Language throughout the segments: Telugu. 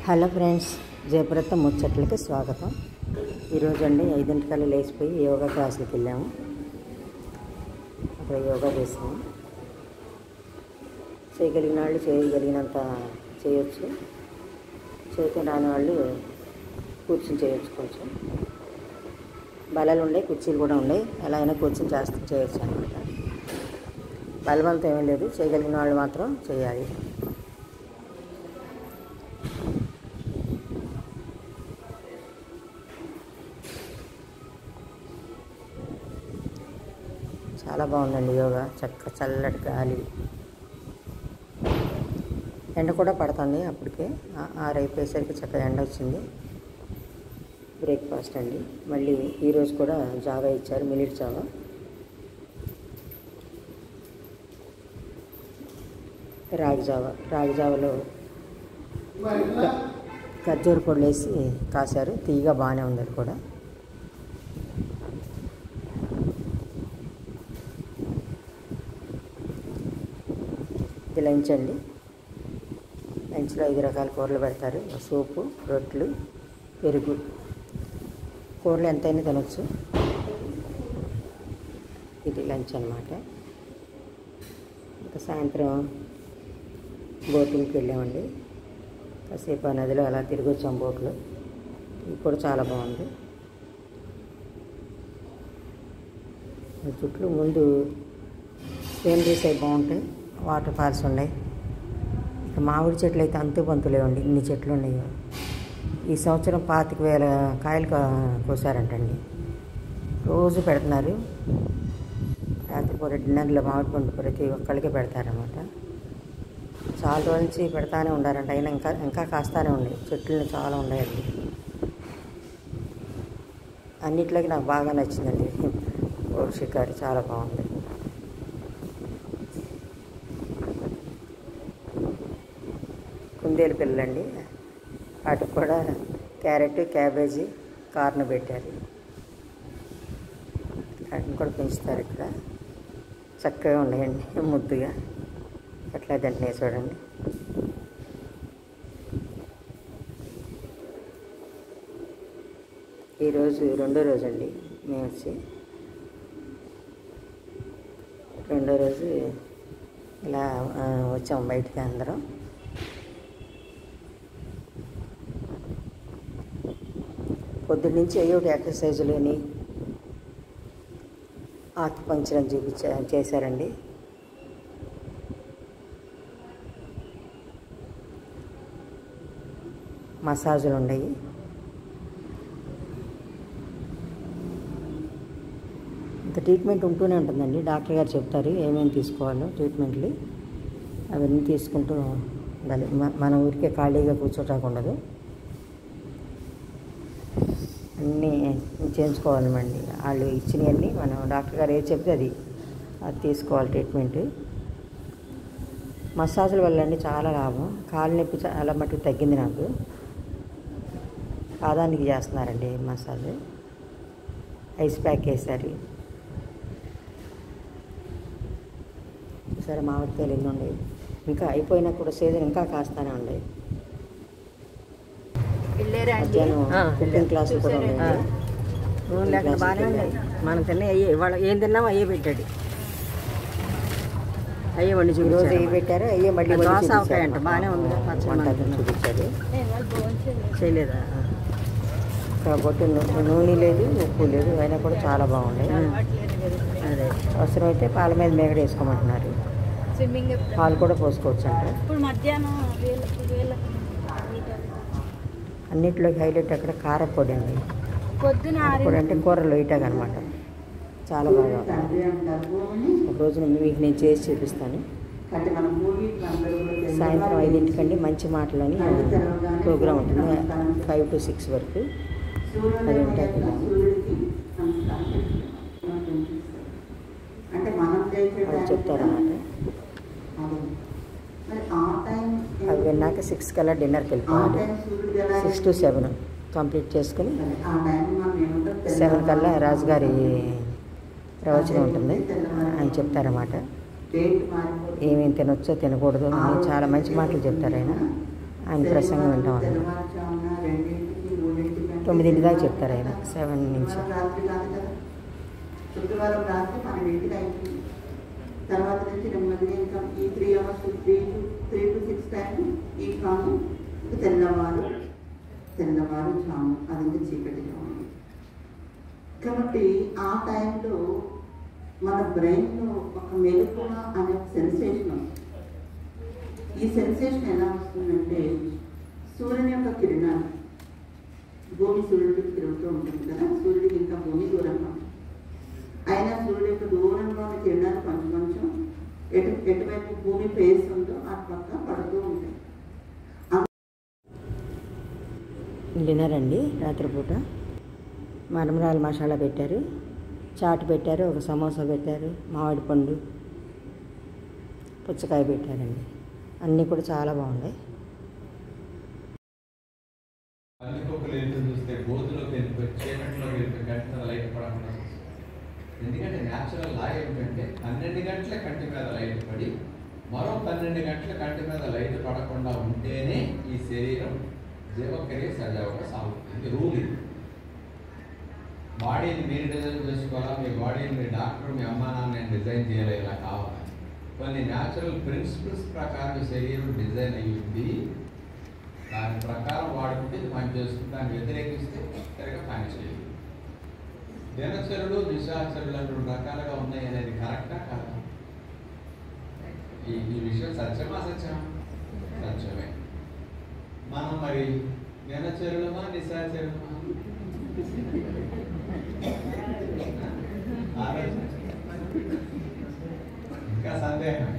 హలో ఫ్రెండ్స్, జయప్రత ముచ్చట్లకి స్వాగతం. ఈరోజు అండి 5 లేచిపోయి యోగా క్లాసులకు వెళ్ళాము. అక్కడ యోగా చేసాము. చేయగలిగిన వాళ్ళు చేయగలిగినంత చేయొచ్చు, చేతి రాని వాళ్ళు కూర్చొని చేయొచ్చు. కొంచెం బలాలు ఉన్నాయి, కుర్చీలు కూడా ఉన్నాయి. ఎలా అయినా కూర్చొని చేయొచ్చు అనమాట. బలవంతం ఏమీ లేదు, చేయగలిగిన వాళ్ళు మాత్రం చేయాలి. చాలా బాగుందండి యోగా. చల్లటి గాలి, ఎండ కూడా పడుతుంది. అప్పటికే 6 అయిపోయేసరికి చక్కగా ఎండ వచ్చింది. బ్రేక్ఫాస్ట్ అండి. మళ్ళీ ఈరోజు కూడా జావా ఇచ్చారు, మిల్లెట్ జావా. రాగి జావలో ఖర్జూర పొడి వేసి కాశారు. తీయగా బాగానే ఉంది. అది కూడా ఇది లంచ్ అండి. లంచ్లో 5 రకాల కూరలు పెడతారు. సూపు, రొట్టెలు, పెరుగు. కూరలు ఎంతైనా తినొచ్చు. ఇది లంచ్ అన్నమాట. ఇంకా సాయంత్రం బోటింగ్కి వెళ్ళామండి. కాసేపు ఆ నదిలో అలా తిరిగి వచ్చాం బోట్లో. ఇది కూడా చాలా బాగుంది. చుట్టూ ముందు సీనరీస్ అవి బాగుంటాయి. వాటర్ ఫాల్స్ ఉన్నాయి. ఇక మామిడి చెట్లు అయితే అంతు పంతు లేవండి, ఇన్ని చెట్లు ఉన్నాయి. ఈ సంవత్సరం 25,000 కాయలు కోసారంటండి. రోజు పెడుతున్నారు. రాత్రిపూట డిన్నర్లో మామిడి పండు ప్రతి ఒక్కరికి పెడతారన్నమాట. చాలా రోజుల నుంచి పెడతానే ఉండారంట. అయినా ఇంకా కాస్తానే ఉన్నాయి. చెట్లు చాలా ఉన్నాయండి. అన్నిట్లోకి నాకు బాగా నచ్చిందండి ఓ షికారి. చాలా బాగుంది. కుందేలు పిల్లలండి. వాటికి కూడా క్యారెట్, క్యాబేజీ, కార్న్ పెట్టారు. వాటిని కూడా పెంచుతారు ఇక్కడ. చక్కగా ఉన్నాయండి, ముద్దుగా. ఎట్లా తింటున్నాయి చూడండి. ఈరోజు 2వ రోజు అండి. మేము వచ్చి 2వ రోజు ఇలా వచ్చాము బయటికి అందరం. పొద్దున్నుంచి ఒకటి ఎక్సర్సైజులని ఆకుపంచర్ అని చేశారండి. మసాజులు ఉన్నాయి. ఇంత ట్రీట్మెంట్ ఉంటూనే ఉంటుందండి. డాక్టర్ గారు చెప్తారు ఏమేమి తీసుకోవాలో ట్రీట్మెంట్లు. అవన్నీ తీసుకుంటూ ఉండాలి. మన ఊరికే ఖాళీగా కూర్చోటానికి ఉండదు. అన్నీ చేయించుకోవాలండి. వాళ్ళు ఇచ్చినవన్నీ మనం డాక్టర్ గారు ఏది చెప్తే అది తీసుకోవాలి ట్రీట్మెంట్. మసాజుల వల్ల అండి చాలా లాభం. కాలు నొప్పి చాలా మట్టుకు తగ్గింది నాకు. పాదానికి చేస్తున్నారండి మసాజ్. ఐస్ ప్యాక్ వేసారు. సరే, మామిడికాయలు ఎన్ని ఉన్నాయి. ఇంకా అయిపోయినా కూడా సీజన్ ఇంకా కాస్తానే ఉన్నాయి. మధ్యాహ్నం కుకింగ్ క్లాసులు కూడా ఉన్నాయి. నూనె లేకుండా బాగానే ఉన్నాయి. మనం తిన్నా అయ్యే, ఇవాళ ఏం తిన్నామో అయ్యే పెట్టాడు. అయ్యే వండి చూపించారు. రోజు అయ్యి పెట్టారు. అయ్యే మళ్ళీ అంట. బాగానే ఉంది. చూపించాడు. చేయలేదా? కాబట్టి నూనె లేదు, ఉప్పు లేదు. అయినా కూడా చాలా బాగున్నాయి. అదే అవసరమైతే పాల మీద మేగడ వేసుకోమంటున్నారు. పాలు కూడా పోసుకోవచ్చు అంట. అన్నింటిలోకి హైలైట్ అక్కడ కారపొడి అండి. పొడి అంటే కూరలు వేయటాక అనమాట. చాలా బాగా. ఒక రోజు మీకు నేను చేసి చూపిస్తాను. సాయంత్రం 5 మంచి మాటలని ప్రోగ్రాం ఉంటుంది. 5 to 6 వరకు అది ఉంటాయి. అది చెప్తారన్నమాట. అవి విన్నాక 6 కల్లా డిన్నర్కి వెళ్ళిపోవాలి. 6 to 7 కంప్లీట్ చేసుకుని 7 కల్లా రాజుగారి ప్రవచనం ఉంటుంది. ఆయన చెప్తారన్నమాట. ఏమేమి తినొచ్చో తినకూడదు అని చాలా మంచి మాటలు చెప్తారు ఆయన. ఆయన ప్రసంగం వింటాం. 9 దాకా చెప్తారు ఆయన, 7 నుంచి. శుక్రవారం రాత్రి 12 అయింది. తర్వాత నుంచి నెమ్మదిగా ఇంకా ఈ 3 hours 3 to 6 టైం ఈ కాము తెల్లవారు జాము, అది ఇంకా చీకటి జాము. కాబట్టి ఆ టైంలో మన బ్రెయిన్లో ఒక మెలకువ అనే ఒక సెన్సేషన్ వస్తుంది. ఈ సెన్సేషన్ ఎలా వస్తుందంటే, సూర్యుని యొక్క కిరణాలు, భూమి సూర్యుడికి తిరుగుతూ ఉంటుంది కదా, సూర్యుడికి ఇంకా భూమి దూరంగా, అయినా సూర్యుడి యొక్క దూరంగా ఉన్న కిరణాలు కొంచెం ఎటువైపు భూమి ఫేస్ ఉందో అటు పక్క పడుతూ ఉంటాయి. డిన్నర్ అండి, రాత్రిపూట మరమరాలు మసాలా పెట్టారు, చాట్ పెట్టారు, ఒక సమోసా పెట్టారు, మామిడి పండు, పుచ్చకాయ పెట్టారండి. అన్నీ కూడా చాలా బాగున్నాయి. చూస్తే గోధులోకి వెళ్ళిపోయి చీకట్లో వెళ్ళిపోయి గంటల లైట్ పడకుండా. ఎందుకంటే న్యాచురల్ లా ఏమిటంటే 12 గంటల కంటి మీద లైట్ పడి మరో 12 గంటల కంటి మీద లైట్ పడకుండా ఉంటేనే ఈ శరీరం జీవక్రియ సజావుగా సాగుతుంది. రూల్ ఇది. బాడీని మీరు డిజైన్ చేసుకోవాలా, మీ బాడీని మీ డాక్టర్, మీ అమ్మా నాన్న డిజైన్ చేయలే, ఇలా కావాలి. కొన్ని న్యాచురల్ ప్రిన్సిపల్స్ ప్రకారం శరీరం డిజైన్ అయ్యింది. దాని ప్రకారం వాడుకుంటే ఇది పని చేస్తుంది, దాన్ని వ్యతిరేకిస్తే సరిగా పని చేయదు. దినచరులు నిశాచరులు 2 రకాలుగా ఉన్నాయి అనేది కరెక్టా కాదా? ఈ విషయం సత్యమా? సత్యమే. మనం మరి దినచరులమా నిశాచరులమా? ఇంకా సందేహం.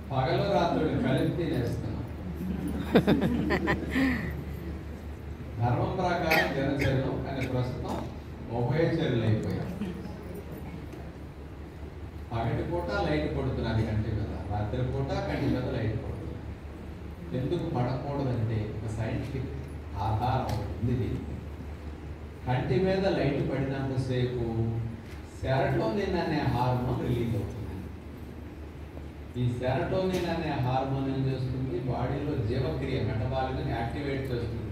పగలు రాత్రులు కలిపి తినేస్తున్నాం. ధర్మం ప్రకారం దినచర్యలు కానీ ప్రస్తుతం ఉభయచర్యలు అయిపోయాం. పగటి పూట లైట్ పడుతున్నది కంటి మీద, రాత్రి పూట కంటి మీద లైట్ పడుతుంది. ఎందుకు పడకూడదంటే ఒక సైంటిఫిక్ ఆధారం ఉంది. కంటి మీద లైట్ పడినంతసేపు సెరటోనిన్ అనే హార్మోన్ రిలీజ్ అవుతుంది. ఈ సెరటోనిన్ అనే హార్మోన్ ఏం చేస్తుంది? బాడీలో జీవక్రియ మెటబాలిజం యాక్టివేట్ చేస్తుంది.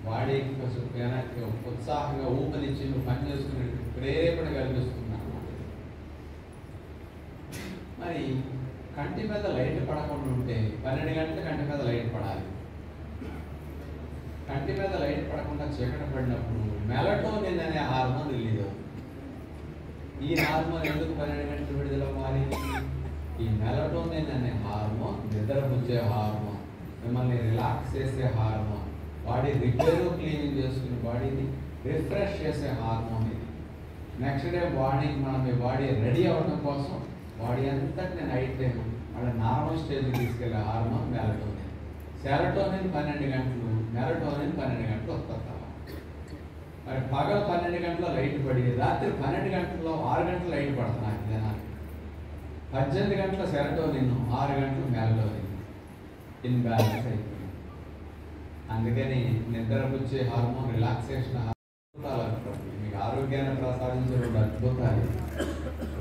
బాడీకి ఉత్సాహంగా ఊపనిచ్చి నువ్వు పని చేసుకునే ప్రేరేపణ కలిగిస్తుంది అన్నమాట. మరి కంటి మీద లైట్ పడకుండా ఉంటే 12 గంటల కంటి మీద లైట్ పడాలి. కంటి మీద లైట్ పడకుండా చీకటి పడినప్పుడు మెలటోనిన్ అనే హార్మోన్ రిలీజ్ అవుతుంది. ఈ హార్మోన్ ఎందుకు 12 గంటలు విడుదలవ్వాలి? ఈ మెలటోనిన్ అనే హార్మోన్ నిద్రపుచ్చే హార్మోన్, మిమ్మల్ని రిలాక్స్ చేసే హార్మోన్, బాడీ రిపేర్ క్లీనింగ్ చేసుకుని బాడీని రిఫ్రెష్ చేసే హార్మోన్ ఇది. నెక్స్ట్ డే బాడీకి మనం మీ బాడీ రెడీ అవ్వడం కోసం బాడీ అంతటి నైట్ మన నార్మల్ స్టేజ్కి తీసుకెళ్లే హార్మోన్ మెలటోనిన్. సెరటోనిన్ 12 గంటలు, మెలటోనిన్ 12 గంటలు ఉత్పత్తి అవ్వాలి. మరి పగలు 12 గంటల లైట్ పడి రాత్రి 12 గంటల్లో 6 గంటలు లైట్ పడుతున్నాయి జనాలు. 18 గంటల సెరటోనిన్, 6 గంటలు మెలటోనిన్ ఇన్బ్యాలెన్స్ అయిపోయింది. అందుకని నిద్రపుచ్చే హార్మోన్, రిలాక్సేషన్ హార్మోన్ మీకు ఆరోగ్యాన్ని ప్రసాదించే 2 అద్భుతాలు.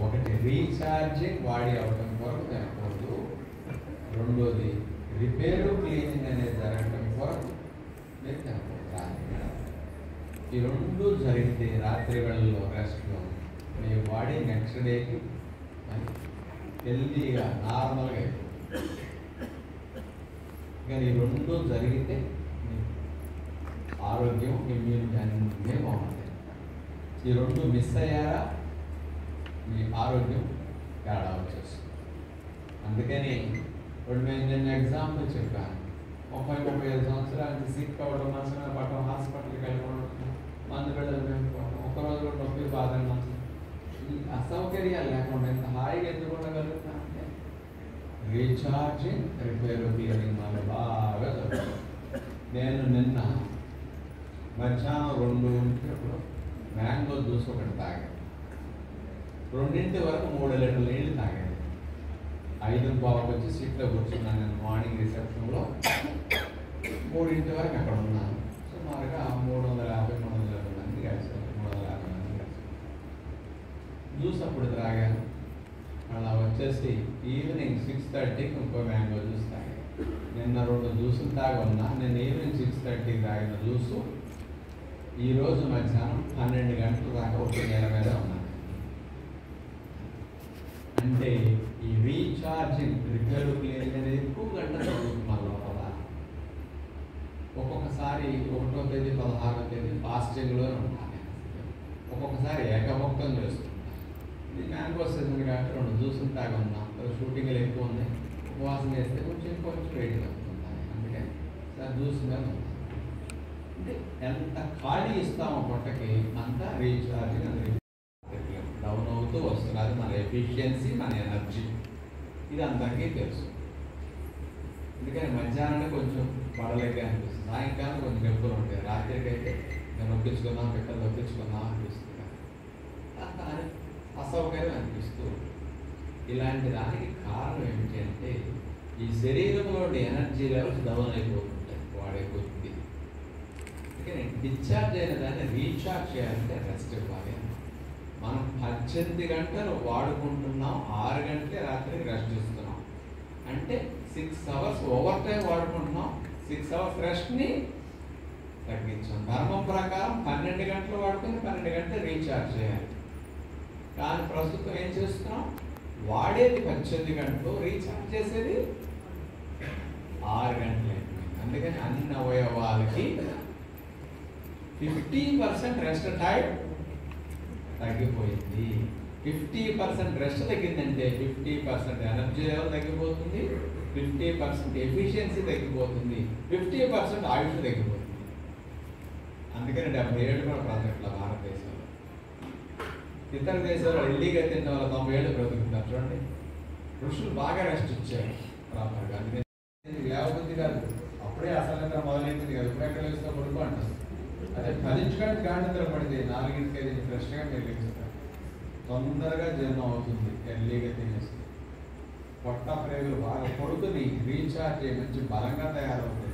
ఒకటి రీఛార్జింగ్ బాడీ అవడం కొరకు తినకూడదు, రెండోది రిపేరు క్లీనింగ్ అనేది జరగడం కొరకు మీరు తినకూడదు. ఈ 2 జరిగితే రాత్రి వేళల్లో రెస్ట్లో మీ బాడీ నెక్స్ట్ డేకి హెల్తీగా నార్మల్గా అయిపోతుంది. కానీ ఈ 2 జరిగితే ఆరోగ్యం, ఇమ్యూనిటీ అన్నీ బాగుంటాయి. ఈ 2 మిస్ అయ్యారా మీ ఆరోగ్యం తేడా వచ్చేస్తుంది. అందుకని నేను ఎగ్జాంపుల్ చెప్పాను. 30-35 సంవత్సరాలకి సిక్ అవ్వడం, మనసులో పట్టడం, హాస్పిటల్కి వెళ్ళడం, మందు బిడ్డలు పెంచుకోవడం, ఒకరోజు కూడా నొప్పి బాధలు, ఈ అసౌకర్యాలు లేకుండా ఎంత హాయిగా ఎందుకు ఉండగలుగుతానంటే రీఛార్జింగ్, రిపేర్, క్లియరింగ్ వల్ల బాగా జరుగుతుంది. నేను నిన్న మధ్యాహ్నం 2 మ్యాంగో జ్యూస్ ఒకటి తాగాను. 2 వరకు 3 లీటర్ల నీళ్ళు తాగాను. 5:15 వచ్చి సీట్లో కూర్చున్నాను. నేను మార్నింగ్ రిసెప్షన్లో 3 వరకు అక్కడ ఉన్నాను. సుమారుగా 350-320 మంది కలిసారు. 350 మంది కలిసారు. జ్యూస్ అప్పుడు త్రాగాను. అలా వచ్చేసి ఈవినింగ్ 6:30కి ఇంకో మ్యాంగో జ్యూస్ తాగాను. నిన్న 2 జ్యూసులు తాగి ఉన్నా. నేను ఈవినింగ్ 6:30కి తాగిన జ్యూసు ఈరోజు మధ్యాహ్నం 12 గంటల దాకా ఒక నెల మీద ఉన్నాను. అంటే ఈ రీఛార్జింగ్ రిపేర్ క్లీనింగ్ అనేది ఎక్కువ గంటలు జరుగుతున్న లోపల. ఒక్కొక్కసారి 1వ తేదీ 16వ తేదీ ఫాస్టింగ్లో ఉంటాను. ఒక్కొక్కసారి ఏకభక్తం చేస్తున్నాను. ఇది మ్యాంగో సీజన్ కాబట్టి 2 జ్యూసులు తాగి ఉన్నాం. షూటింగ్లు ఎక్కువ ఉన్నాయి. ఉపవాసం చేస్తే కొంచెం వెయిట్ తగ్గుతుంటాయి. అందుకే జ్యూస్ మీద ఉన్నాం. అంటే ఎంత ఖాళీ ఇస్తామో పొట్టకి అంత రీఛార్జింగ్ అది డౌన్ అవుతూ వస్తున్నది. మన ఎఫిషియన్సీ, మన ఎనర్జీ ఇది అందరికీ తెలుసు. అందుకని మధ్యాహ్నం కొంచెం పడలేక అనిపిస్తుంది. సాయంకాలం కొంచెం నొప్పులు ఉంటాయి. రాత్రికి అయితే నేను నొప్పించుకున్నాం, పిక్కలు నొప్పించుకున్నాం అనిపిస్తుంది. అసౌకర్యం అనిపిస్తూ ఇలాంటి దానికి కారణం ఏమిటి అంటే ఈ శరీరంలోని ఎనర్జీ లెవెల్స్ డౌన్ అయిపోతుంటాయి వాడే కొద్ది. అందుకని డిశ్చార్జ్ అయిన దాన్ని రీఛార్జ్ చేయాలంటే రెస్ట్ ఇవ్వాలి. మనం 18 గంటలు వాడుకుంటున్నాం, 6 గంటలే రాత్రికి రెస్ట్ ఇస్తున్నాం. అంటే 6 అవర్స్ ఓవర్ టైం వాడుకుంటున్నాం, 6 అవర్స్ రెస్ట్ని తగ్గించాం. ధర్మం ప్రకారం 12 గంటలు వాడుకుని 12 గంటలు రీఛార్జ్ చేయాలి. కానీ ప్రస్తుతం ఏం చేస్తున్నాం? వాడేది 18 గంటలు, రీఛార్జ్ చేసేది 6 గంటలు అయిపోయింది. అందుకని అన్ని అవయవాలకి 50% రెస్ట్ టైం తగ్గిపోయింది. 50% రెస్ట్ తగ్గిందంటే 50% ఎనర్జీ లెవెల్ తగ్గిపోతుంది, 50% ఎఫిషియన్సీ తగ్గిపోతుంది, 50% ఆయుష్ తగ్గిపోతుంది. అందుకని 70 ఏళ్ళు కూడా ప్రాజెక్టులో భారతదేశంలో. ఇతర దేశాల్లో ఎల్లీగా తిన్న వాళ్ళు 90 ఏళ్ళు బ్రతుకుతున్నారు. చూడండి, ఋషులు బాగా రెస్ట్ ఇచ్చారు ప్రాపర్గా. అందుకని లేవబుద్ధి కాదు, అప్పుడే అసలు నిద్ర మొదలైంది కాదు. ఇప్పుడెక్కడ లేస్తే పడుకో అంటారు. అదే 10 గంటలకు గాఢ నిద్ర పడితే 4కి 5 ఫ్రెష్గా మీరు లేస్తారు. తొందరగా జీర్ణం అవుతుంది. ఎల్లీగా తినేస్తుంది. పొట్ట ప్రేగులు బాగా పడుకుని రీఛార్జ్ అయ్యి మంచి బలంగా తయారవుతాయి.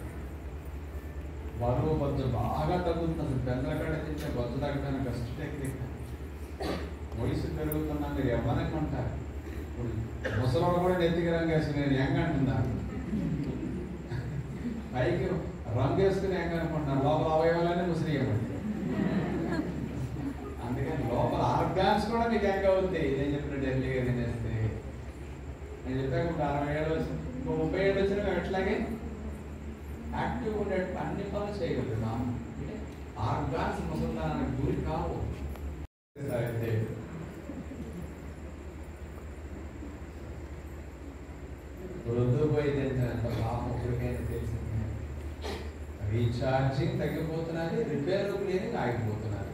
బరువు బొజ్జు బాగా తగ్గుతుంది. అసలు పెందలకాడ తింటే బొజ్జు తగ్గడానికి బెస్ట్ టెక్నిక్. వయసు పెరుగుతున్నా మీరు ఎవరికి ఉంటారు. ఇప్పుడు ముసలోడు కూడా నెత్తికి రంగేసి నేను యంగ్ అంటున్నాను. పైకి రంగు వేసుకుని యంగ్ అనుకుంటున్నాను, లోపల అవయవాలన్నీ ముసిరియమండి. అందుకని లోపల ఆర్గాన్స్ కూడా మీకు యంగ్ అవుతాయి. నేను చెప్పినట్టు ఎల్లీగా తినేస్తే. నేను చెప్పాక ఇప్పుడు 60 ఏళ్ళు వచ్చిన, ఇంకో 30 ఏళ్ళు వచ్చినా మేము ఎట్లాగే యాక్టివ్గా ఉండే అన్ని పనులు చేయగలుగుతాం. అంటే ఆర్గాన్స్ ముసలిదానికి గురి కావు. వృద్ధు పోయి ఎంత పాపం ఎప్పటికైనా తెలిసింది. రీఛార్జింగ్ తగ్గిపోతున్నది, రిపేర్ క్లీనింగ్ ఆగిపోతున్నది.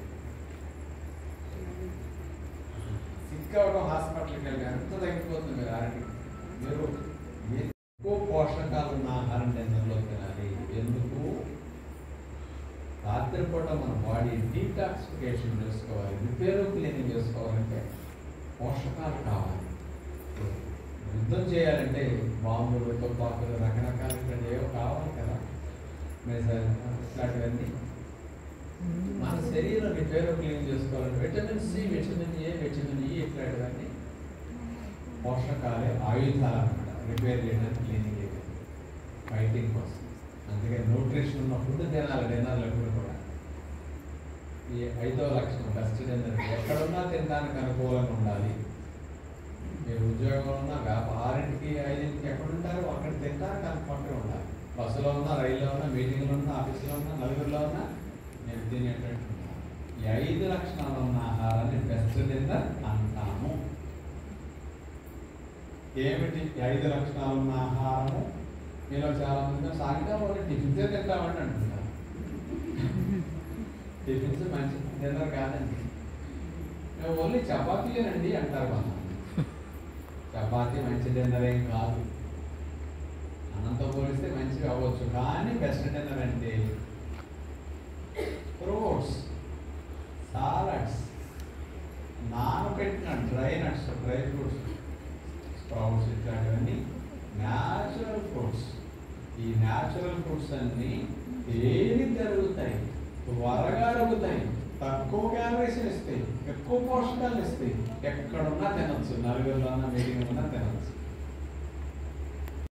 సిక్ అవడం హాస్పిటల్కి వెళ్ళి ఎంత తగ్గిపోతుంది. మీరు ఆరోగ్యం మీరు ఎక్కువ పోషకాలు ఉన్న ఆహారం డిన్నర్లో తినాలి. ఎందుకు? రాత్రిపూట మన బాడీ డీటాక్సిఫికేషన్ చేసుకోవాలి, రిపేర్ క్లీనింగ్ చేసుకోవాలంటే పోషకాలు కావాలి. యుద్ధం చేయాలంటే బాంబులు, తుపాకులు, రకరకాల ఏవో కావాలి కదా. ఇట్లాంటివన్నీ మన శరీరం రిపేర్ క్లీన్ చేసుకోవాలంటే vitamin C, vitamin A, vitamin E ఇట్లాంటివన్నీ పోషకాలే ఆయుధాలు అన్నమాట. రిపేర్ చేయడానికి, క్లీనింగ్ చేయడానికి, ఫైటింగ్ కోసం. అందుకని న్యూట్రిషన్ ఉన్న ఫుడ్ తినాలి. డిన్నర్లు ఎప్పుడు కూడా ఈ 5వ లక్షణం బెస్ట్ డిన్నర్. ఎక్కడున్నా తినడానికి అనుకూలంగా ఉండాలి. మీరు ఉద్యోగంలో ఉన్నా, 6కి 5కి ఎక్కడ ఉంటారో అక్కడ తినడానికి అనుకుంటూ ఉండాలి. బస్సులో ఉన్నా, రైల్లో ఉన్నా, మీటింగ్లో ఉన్నా, ఆఫీస్లో ఉన్నా, నలుగురిలో ఉన్నా నేను తినేటట్టు ఉండాలి. ఈ 5 లక్షణాలు ఉన్న ఆహారాన్ని బెస్ట్ డిన్నర్ అంటాము. ఏమిటి 5 లక్షణాలు ఉన్న ఆహారము? మీలో చాలా మంది సాయంకాలం టిఫిన్సే తింటామని అంటున్నారు. టిఫిన్స్ మంచి డిన్నర్ కాదండి. మేము ఓన్లీ చపాతీయేనండి అంటారు. మన చపాతీ మంచి డిన్నర్ ఏం కాదు. అన్నంతో పోలిస్తే మంచివి అవ్వచ్చు, కానీ బెస్ట్ డిన్నర్ అంటే ఫ్రూట్స్, సాలడ్స్, నానబెట్టిన dry nuts, dry fruits, sprouts, ఇట్లాంటివన్నీ న్యాచురల్ ఫ్రూట్స్. ఈ న్యాచురల్ ఫ్రూట్స్ అన్నీ తేలి జరుగుతాయి, త్వరగా అరుగుతాయి. తక్కువ క్యాలరీస్ ఇస్తాయి, ఎక్కువ పోషకాలు ఇస్తాయి. ఎక్కడున్నా తినొచ్చు, నలుగురిలో ఉన్న మీటింగ్ ఉన్నా తినొచ్చు.